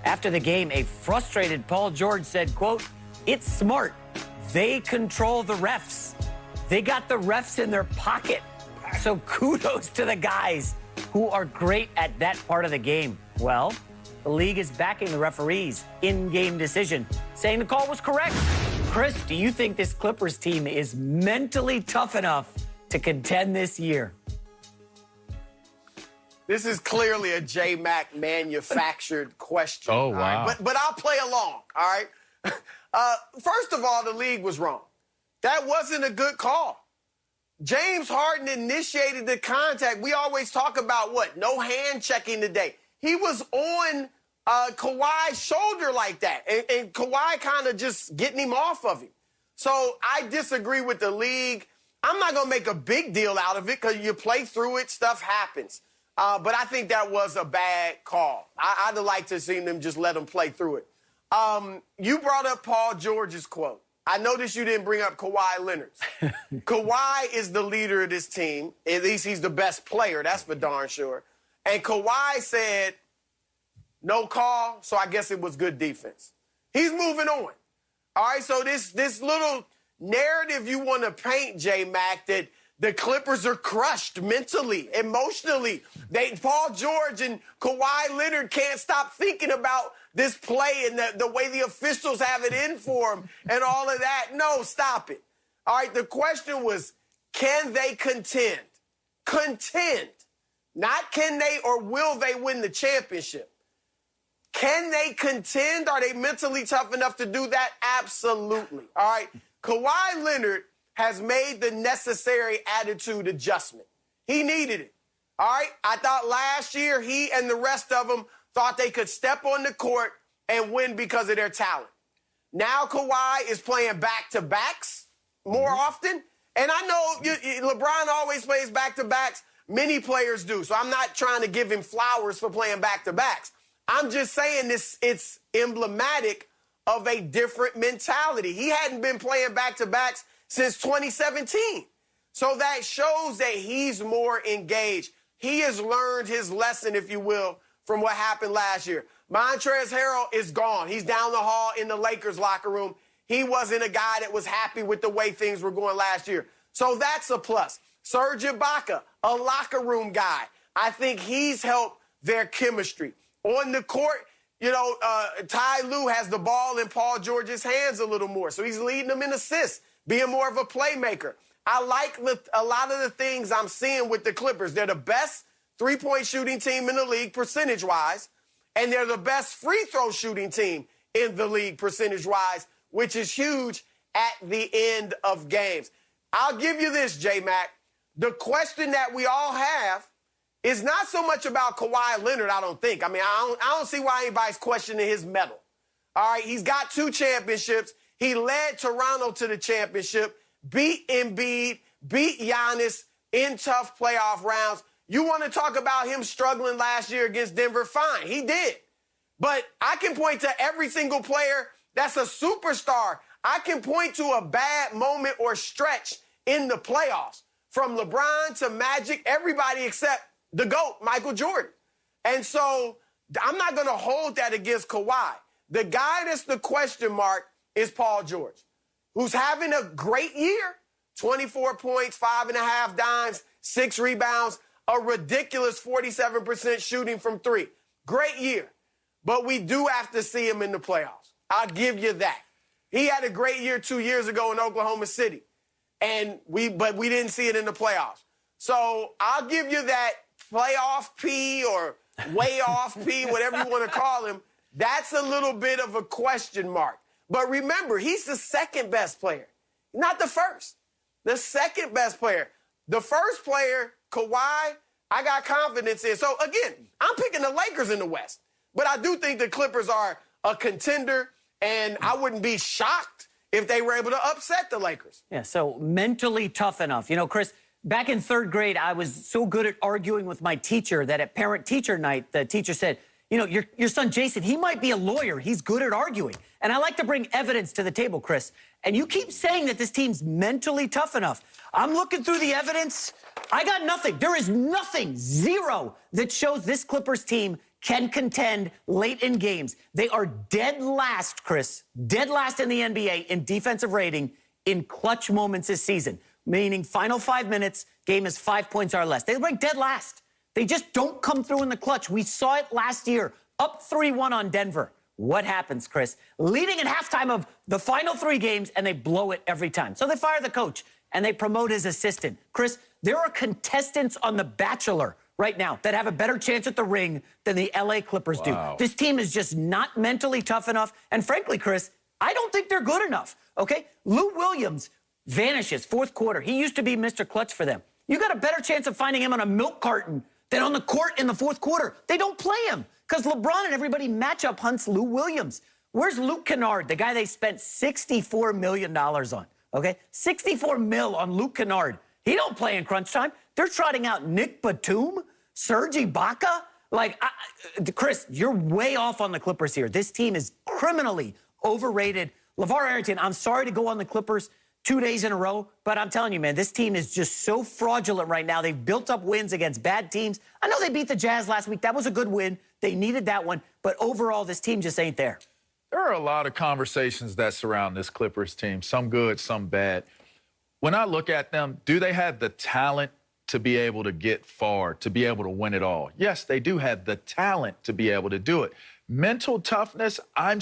After the game, a frustrated Paul George said, quote, "It's smart. They control the refs. They got the refs in their pocket." So kudos to the guys who are great at that part of the game. Well, the league is backing the referee's in-game decision, saying the call was correct. Chris, do you think this Clippers team is mentally tough enough to contend this year? This is clearly a J-Mac manufactured question. Oh, wow. Right? But I'll play along, all right? First of all, the league was wrong. That wasn't a good call. James Harden initiated the contact. We always talk about what? No hand checking today. He was on Kawhi's shoulder like that, and Kawhi kind of just getting him off of him. So I disagree with the league. I'm not going to make a big deal out of it because you play through it, stuff happens. But I think that was a bad call. I'd have liked to have seen them just let them play through it. You brought up Paul George's quote. I noticed you didn't bring up Kawhi Leonard's. Kawhi is the leader of this team. At least he's the best player. That's for darn sure. And Kawhi said, no call, so I guess it was good defense. He's moving on. All right, so this little narrative you want to paint, J-Mac, that the Clippers are crushed mentally, emotionally. Paul George and Kawhi Leonard can't stop thinking about this play and the way the officials have it in for them and all of that. No, stop it. All right, the question was, can they contend? Contend. Not can they or will they win the championship. Can they contend? Are they mentally tough enough to do that? Absolutely. All right, Kawhi Leonard has made the necessary attitude adjustment. He needed it. All right? I thought last year he and the rest of them thought they could step on the court and win because of their talent. Now Kawhi is playing back-to-backs more often. And I know LeBron always plays back-to-backs. Many players do. So I'm not trying to give him flowers for playing back-to-backs. I'm just saying it's emblematic of a different mentality. He hadn't been playing back-to-backs since 2017. So that shows that he's more engaged. He has learned his lesson, if you will, from what happened last year. Montrezl Harrell is gone. He's down the hall in the Lakers locker room. He wasn't a guy that was happy with the way things were going last year. So that's a plus. Serge Ibaka, a locker room guy. I think he's helped their chemistry. On the court, Ty Lue has the ball in Paul George's hands a little more. So he's leading them in assists, being more of a playmaker. I like a lot of the things I'm seeing with the Clippers. They're the best three-point shooting team in the league percentage-wise, and they're the best free throw shooting team in the league percentage-wise, which is huge at the end of games. I'll give you this, J-Mac. The question that we all have is not so much about Kawhi Leonard, I don't think. I mean, I don't see why anybody's questioning his medal. All right, he's got 2 championships. He led Toronto to the championship, beat Embiid, beat Giannis in tough playoff rounds. You want to talk about him struggling last year against Denver? Fine, he did. But I can point to every single player that's a superstar. I can point to a bad moment or stretch in the playoffs, from LeBron to Magic, everybody except the GOAT, Michael Jordan. And so I'm not going to hold that against Kawhi. The guy that's the question mark is Paul George, who's having a great year. 24 points, 5.5 dimes, 6 rebounds, a ridiculous 47% shooting from 3. Great year. But we do have to see him in the playoffs. I'll give you that. He had a great year 2 years ago in Oklahoma City, but we didn't see it in the playoffs. So I'll give you that playoff P or way off P, whatever you want to call him. That's a little bit of a question mark. But remember, he's the second best player, not the first. The second best player. The first player, Kawhi, I got confidence in. So, again, I'm picking the Lakers in the West. But I do think the Clippers are a contender, and I wouldn't be shocked if they were able to upset the Lakers. Yeah, so mentally tough enough. You know, Chris, back in 3rd grade, I was so good at arguing with my teacher that at parent-teacher night, the teacher said, you know, your son Jason, he might be a lawyer. He's good at arguing. And I like to bring evidence to the table, Chris. And you keep saying that this team's mentally tough enough. I'm looking through the evidence. I got nothing. There is nothing, zero, that shows this Clippers team can contend late in games. They are dead last, Chris, dead last in the NBA in defensive rating in clutch moments this season, meaning final 5 minutes, game is 5 points or less. They rank dead last. They just don't come through in the clutch. We saw it last year, up 3-1 on Denver. What happens, Chris? Leading at halftime of the final 3 games, and they blow it every time. So they fire the coach, and they promote his assistant. Chris, there are contestants on The Bachelor right now that have a better chance at the ring than the LA Clippers do. This team is just not mentally tough enough. And frankly, Chris, I don't think they're good enough, okay? Lou Williams vanishes fourth quarter. He used to be Mr. Clutch for them. You got a better chance of finding him on a milk carton than on the court in the fourth quarter. They don't play him because LeBron and everybody matchup hunts Lou Williams. Where's Luke Kennard, the guy they spent $64 million on, okay? $64 million on Luke Kennard. He don't play in crunch time. They're trotting out Nick Batum, Serge Ibaka. Like, Chris, you're way off on the Clippers here. This team is criminally overrated. LeVar Arrington, I'm sorry to go on the Clippers 2 days in a row, but I'm telling you, man, this team is just so fraudulent right now. They've built up wins against bad teams. I know they beat the Jazz last week. That was a good win. They needed that one. But overall, this team just ain't there. There are a lot of conversations that surround this Clippers team, some good, some bad. When I look at them, do they have the talent to be able to get far, to be able to win it all? Yes, they do have the talent to be able to do it. Mental toughness, I'm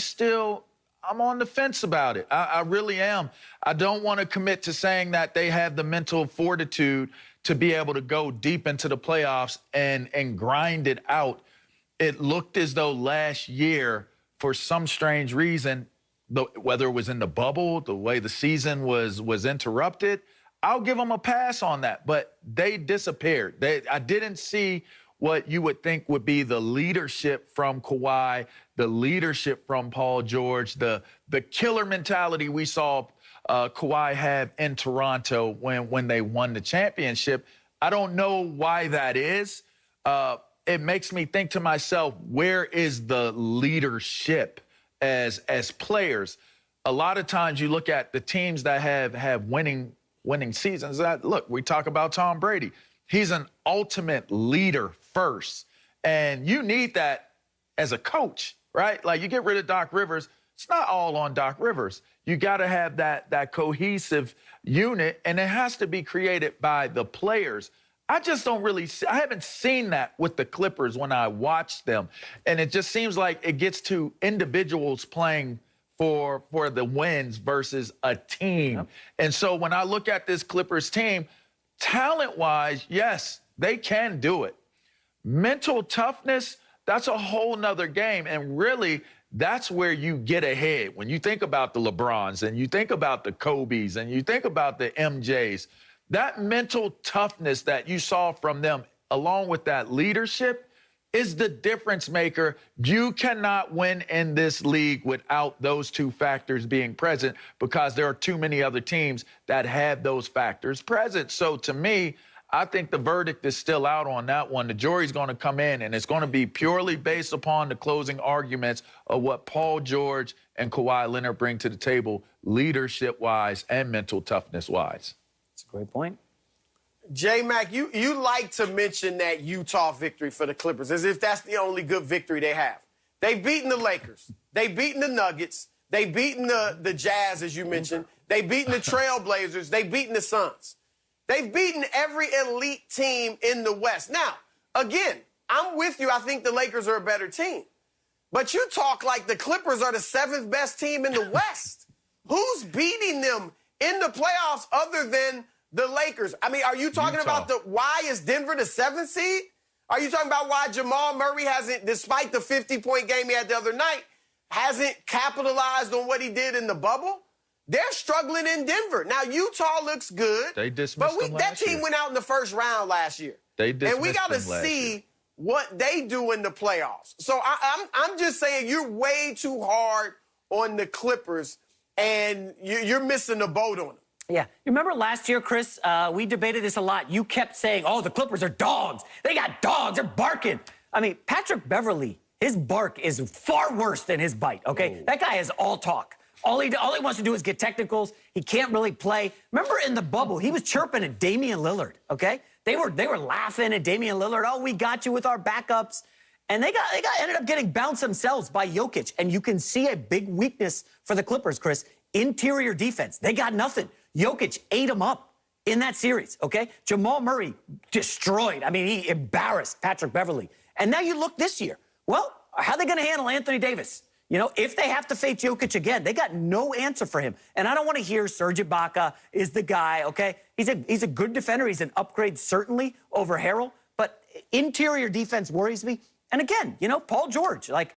on the fence about it. I really am. I don't want to commit to saying that they have the mental fortitude to be able to go deep into the playoffs and grind it out. It looked as though last year, for some strange reason, whether it was in the bubble, the way the season was interrupted, I'll give them a pass on that. But they disappeared. I didn't see what you would think would be the leadership from Kawhi, the leadership from Paul George, the killer mentality we saw Kawhi have in Toronto when they won the championship. I don't know why that is. It makes me think to myself, where is the leadership as players? A lot of times you look at the teams that have winning seasons. Look, we talk about Tom Brady. He's an ultimate leader first. And you need that as a coach, right? Like, you get rid of Doc Rivers, it's not all on Doc Rivers. You got to have that cohesive unit, and it has to be created by the players. I just don't really see, I haven't seen that with the Clippers when I watch them. And it just seems like it gets to individuals playing for the wins versus a team. Yep. And so when I look at this Clippers team, talent-wise, yes, they can do it. Mental toughness, that's a whole nother game. And really, that's where you get ahead. When you think about the LeBrons and you think about the Kobes and you think about the MJs, that mental toughness that you saw from them, along with that leadership, is the difference maker. You cannot win in this league without those two factors being present, because there are too many other teams that have those factors present. So to me, I think the verdict is still out on that one. The jury's going to come in, and it's going to be purely based upon the closing arguments of what Paul George and Kawhi Leonard bring to the table, leadership-wise and mental toughness-wise. That's a great point. J-Mac, you like to mention that Utah victory for the Clippers as if that's the only good victory they have. They've beaten the Lakers. They've beaten the Nuggets. They've beaten the Jazz, as you mentioned. They've beaten the Trailblazers. They've beaten the Suns. They've beaten every elite team in the West. Now, again, I'm with you. I think the Lakers are a better team. But you talk like the Clippers are the 7th best team in the West. Who's beating them in the playoffs other than the Lakers? I mean, are you talking about why is Denver the 7th seed? Are you talking about why Jamal Murray hasn't, despite the 50-point game he had the other night, hasn't capitalized on what he did in the bubble? They're struggling in Denver. Now, Utah looks good. They dismissed them last that team year. went out in the first round last year. They dismissed and we got to see what they do in the playoffs. So I'm just saying you're way too hard on the Clippers, and you're missing the boat on them. Yeah. You remember last year, Chris, we debated this a lot. You kept saying, oh, the Clippers are dogs. They got dogs. They're barking. I mean, Patrick Beverley, his bark is far worse than his bite, okay? Whoa. That guy is all talk. All he wants to do is get technicals. He can't really play. Remember in the bubble, he was chirping at Damian Lillard, okay? They were laughing at Damian Lillard. Oh, we got you with our backups. And they ended up getting bounced themselves by Jokic. And you can see a big weakness for the Clippers, Chris. Interior defense. They got nothing. Jokic ate them up in that series, okay? Jamal Murray destroyed. I mean, he embarrassed Patrick Beverley. And now you look this year. Well, how are they going to handle Anthony Davis? You know, if they have to face Jokic again, they got no answer for him. And I don't want to hear Serge Ibaka is the guy, okay? He's a good defender. He's an upgrade, certainly, over Harrell. But interior defense worries me. And again, you know, Paul George, like,